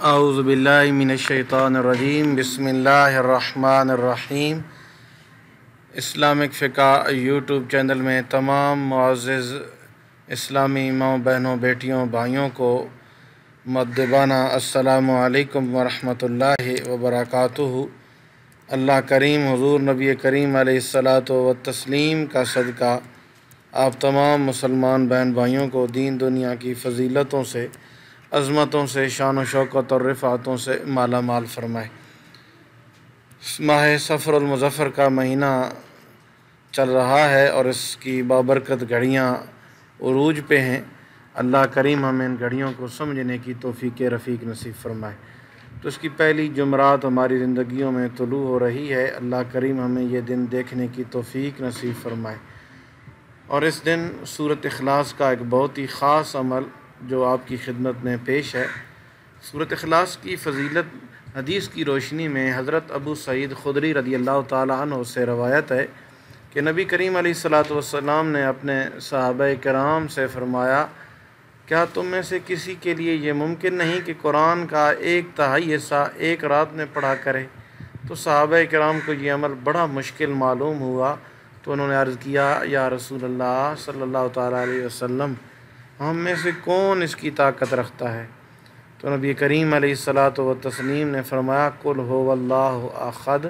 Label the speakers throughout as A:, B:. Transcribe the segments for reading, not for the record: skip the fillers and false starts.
A: اعوذ باللہ من الشیطان الرجیم بسم اللہ الرحمن الرحیم۔ اسلامک فقہ یوٹیوب چینل میں تمام معزز اسلامی ماؤں بہنوں بیٹیوں بھائیوں کو مؤدبانہ السلام علیکم ورحمۃ اللہ وبرکاتہ۔ اللہ کریم حضور نبی کریم علیہ الصلاۃ والتسلیم کا صدقہ آپ تمام مسلمان بہن بھائیوں کو دین دنیا کی فضیلتوں سے، عظمتوں سے، شان و شوکت اور رفعتوں سے مالا مال فرمائے۔ ماہ صفر المظفر کا مہینہ چل رہا ہے اور اس کی بابرکت گھڑیاں عروج پہ ہیں۔ اللہ کریم ہمیں ان گھڑیوں کو سمجھنے کی توفیق رفیق نصیب فرمائے۔ تو اس کی پہلی جمعرات ہماری زندگیوں میں طلوع ہو رہی ہے۔ اللہ کریم ہمیں یہ دن دیکھنے کی توفیق نصیب فرمائے۔ اور اس دن سورۃ اخلاص کا ایک بہت ہی خاص عمل جو آپ کی خدمت میں پیش ہے۔ سورۃ اخلاص کی فضیلت حدیث کی روشنی میں حضرت ابو سعید خدری رضی اللہ تعالیٰ عنہ سے روایت ہے کہ نبی کریم علیہ الصلاۃ والسلام نے اپنے صحابہ کرام سے فرمایا، کیا تم میں سے کسی کے لیے یہ ممکن نہیں کہ قرآن کا 1/3 حصہ ایک رات میں پڑھا کرے؟ تو صحابہ کرام کو یہ عمل بڑا مشکل معلوم ہوا، تو انہوں نے عرض کیا، یا رسول اللہ صلی اللہ تعالیٰ علیہ وسلم، ہم میں سے کون اس کی طاقت رکھتا ہے؟ تو نبی کریم علیہ الصلاۃ والتسلیم نے فرمایا، قل هو اللہ احد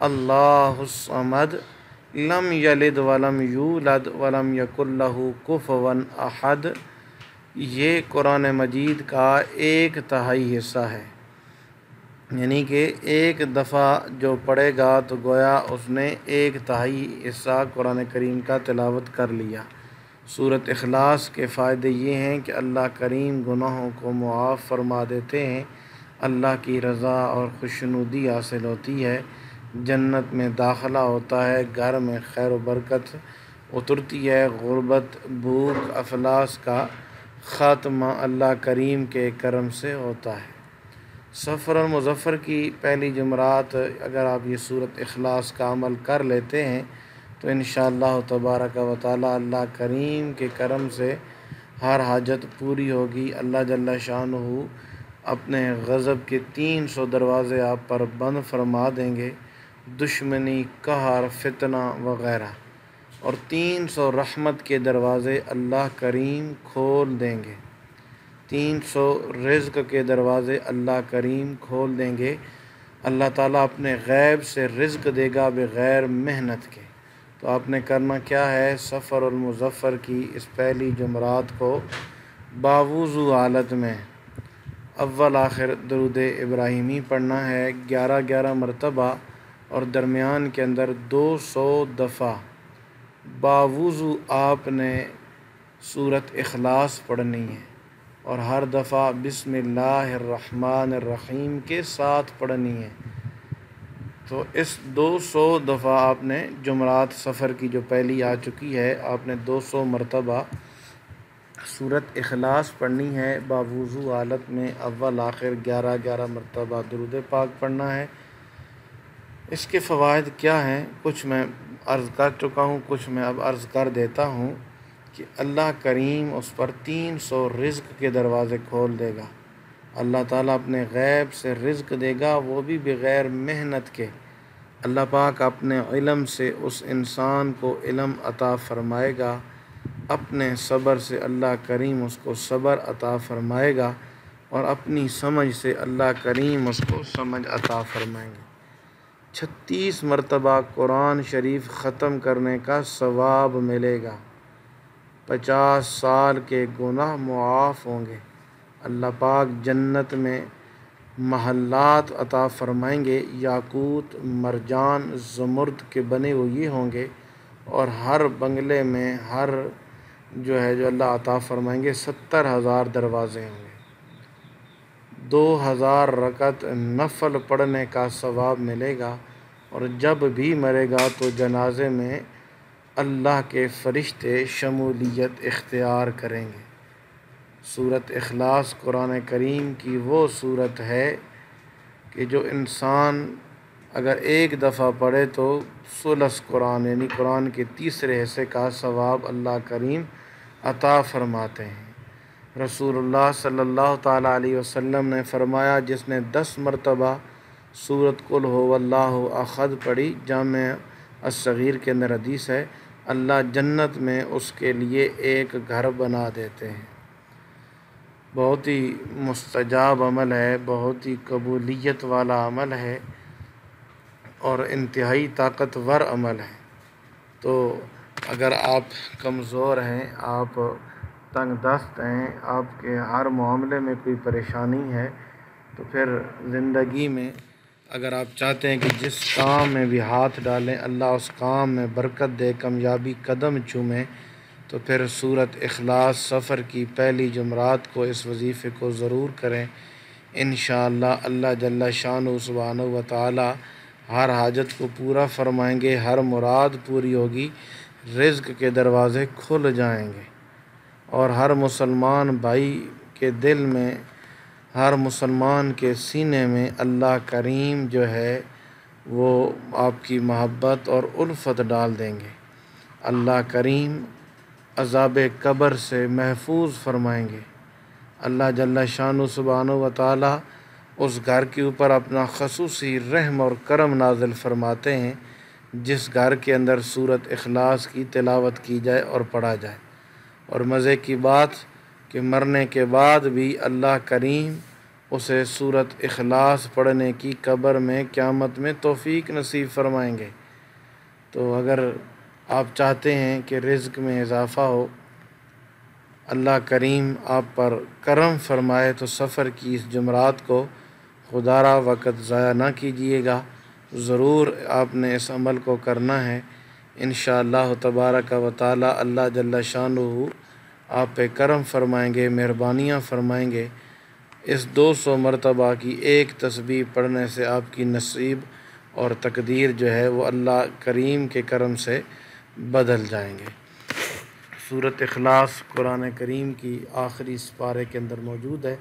A: اللہ الصمد لم یلد ولم یولد ولم یکن لہ کفوا احد۔ یہ قرآن مجید کا 1/3 حصہ ہے، یعنی کہ ایک دفعہ جو پڑھے گا تو گویا اس نے 1/3 حصہ قرآن کریم کا تلاوت کر لیا۔ سورۃ اخلاص کے فائدے یہ ہیں کہ اللہ کریم گناہوں کو معاف فرما دیتے ہیں، اللہ کی رضا اور خوشنودی حاصل ہوتی ہے، جنت میں داخلہ ہوتا ہے، گھر میں خیر و برکت اترتی ہے، غربت، بھوک، افلاس کا خاتمہ اللہ کریم کے کرم سے ہوتا ہے۔ صفر المظفر کی پہلی جمعرات اگر آپ یہ سورۃ اخلاص کا عمل کر لیتے ہیں تو انشاءاللہ تبارک و تعالی اللہ کریم کے کرم سے ہر حاجت پوری ہوگی۔ اللہ جل شانہ اپنے غضب کے 300 دروازے آپ پر بند فرما دیں گے، دشمنی، قہر، فتنہ وغیرہ، اور 300 رحمت کے دروازے اللہ کریم کھول دیں گے، 300 رزق کے دروازے اللہ کریم کھول دیں گے۔ اللہ تعالیٰ اپنے غیب سے رزق دے گا بغیر محنت کے۔ تو آپ نے کرنا کیا ہے، صفر المظفر کی اس پہلی جمعرات کو باوضو حالت میں اول آخر درود ابراہیمی پڑھنا ہے 11 مرتبہ، اور درمیان کے اندر 200 دفعہ باوضو آپ نے سورۃ اخلاص پڑھنی ہے، اور ہر دفعہ بسم اللہ الرحمن الرحیم کے ساتھ پڑھنی ہے۔ تو اس 200 دفعہ آپ نے جمعرات صفر کی جو پہلی آ چکی ہے، آپ نے 200 مرتبہ سورۃ اخلاص پڑھنی ہے باوضو حالت میں، اول آخر 11 مرتبہ درود پاک پڑھنا ہے۔ اس کے فوائد کیا ہیں، کچھ میں عرض کر چکا ہوں، کچھ میں اب عرض کر دیتا ہوں کہ اللہ کریم اس پر 300 رزق کے دروازے کھول دے گا۔ اللہ تعالیٰ اپنے غیب سے رزق دے گا، وہ بھی بغیر محنت کے۔ اللہ پاک اپنے علم سے اس انسان کو علم عطا فرمائے گا، اپنے صبر سے اللہ کریم اس کو صبر عطا فرمائے گا، اور اپنی سمجھ سے اللہ کریم اس کو سمجھ عطا فرمائیں گے۔ 36 مرتبہ قرآن شریف ختم کرنے کا ثواب ملے گا، 50 سال کے گناہ معاف ہوں گے، اللہ پاک جنت میں محلات عطا فرمائیں گے، یاقوت، مرجان، زمرد کے بنے ہوئے ہوں گے، اور ہر بنگلے میں ہر جو اللہ عطا فرمائیں گے 70,000 دروازے ہوں گے۔ 2000 رکعت نفل پڑھنے کا ثواب ملے گا، اور جب بھی مرے گا تو جنازے میں اللہ کے فرشتے شمولیت اختیار کریں گے۔ سورۃ اخلاص قرآن کریم کی وہ سورت ہے کہ جو انسان اگر ایک دفعہ پڑھے تو ثلث قرآن، یعنی قرآن کے تیسرے حصے کا ثواب اللہ کریم عطا فرماتے ہیں۔ رسول اللہ صلی اللہ تعالیٰ علیہ وسلم نے فرمایا جس نے 10 مرتبہ سورۃ قل هو اللہ احد پڑھی، جامع الصغیر کے اندر حدیث ہے، اللہ جنت میں اس کے لیے ایک گھر بنا دیتے ہیں۔ بہت ہی مستجاب عمل ہے، بہت ہی قبولیت والا عمل ہے اور انتہائی طاقتور عمل ہے۔ تو اگر آپ کمزور ہیں، آپ تنگ دست ہیں، آپ کے ہر معاملے میں کوئی پریشانی ہے، تو پھر زندگی میں اگر آپ چاہتے ہیں کہ جس کام میں بھی ہاتھ ڈالیں اللہ اس کام میں برکت دے، کامیابی قدم چومیں، تو پھر سورۃ اخلاص سفر کی پہلی جمعرات کو اس وظیفے کو ضرور کریں۔ انشاءاللہ اللہ جل شانہ سبحانہ و تعالی ہر حاجت کو پورا فرمائیں گے، ہر مراد پوری ہوگی، رزق کے دروازے کھل جائیں گے، اور ہر مسلمان بھائی کے دل میں، ہر مسلمان کے سینے میں اللہ کریم جو ہے وہ آپ کی محبت اور الفت ڈال دیں گے۔ اللہ کریم عذاب قبر سے محفوظ فرمائیں گے۔ اللہ جل شانہ سبحانہ و تعالی اس گھر کے اوپر اپنا خصوصی رحم اور کرم نازل فرماتے ہیں جس گھر کے اندر سورۃ اخلاص کی تلاوت کی جائے اور پڑھا جائے۔ اور مزے کی بات کہ مرنے کے بعد بھی اللہ کریم اسے سورۃ اخلاص پڑھنے کی قبر میں قیامت میں توفیق نصیب فرمائیں گے۔ تو اگر آپ چاہتے ہیں کہ رزق میں اضافہ ہو، اللہ کریم آپ پر کرم فرمائے، تو سفر کی اس جمعرات کو خدا را وقت ضائع نہ کیجیے گا، ضرور آپ نے اس عمل کو کرنا ہے۔ انشاءاللہ تبارک و تعالی اللہ جل شانہ آپ پہ کرم فرمائیں گے، مہربانیاں فرمائیں گے۔ اس 200 مرتبہ کی ایک تسبیح پڑھنے سے آپ کی نصیب اور تقدیر جو ہے وہ اللہ کریم کے کرم سے بدل جائیں گے۔ سورۃ اخلاص قرآن کریم کی آخری سپارے کے اندر موجود ہے۔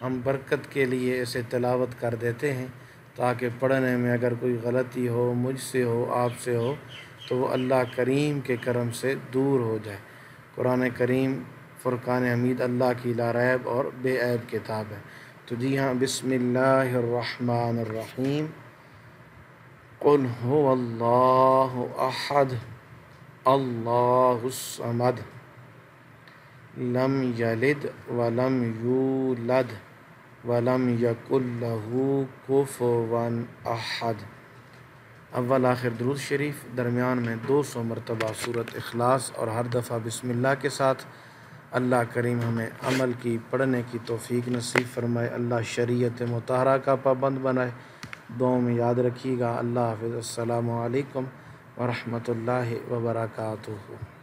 A: ہم برکت کے لیے اسے تلاوت کر دیتے ہیں تاکہ پڑھنے میں اگر کوئی غلطی ہو، مجھ سے ہو، آپ سے ہو، تو وہ اللہ کریم کے کرم سے دور ہو جائے۔ قرآن کریم فرقان حمید اللہ کی لا ریب اور بے عیب کتاب ہے۔ تو جی ہاں، بسم اللہ الرحمن الرحیم۔ قل هو اللہ احد اللہ الصمد لم یلد ولم یولد ولم یکن لہ کفوا احد۔ اول آخر درود شریف، درمیان میں 200 مرتبہ سورۃ اخلاص، اور ہر دفعہ بسم اللہ کے ساتھ۔ اللہ کریم ہمیں عمل کی پڑھنے کی توفیق نصیب فرمائے، اللہ شریعت مطہرہ کا پابند بنائے۔ دعاؤں میں یاد رکھیے گا۔ اللہ حافظ۔ السلام علیکم ورحمۃ اللہ وبرکاتہ۔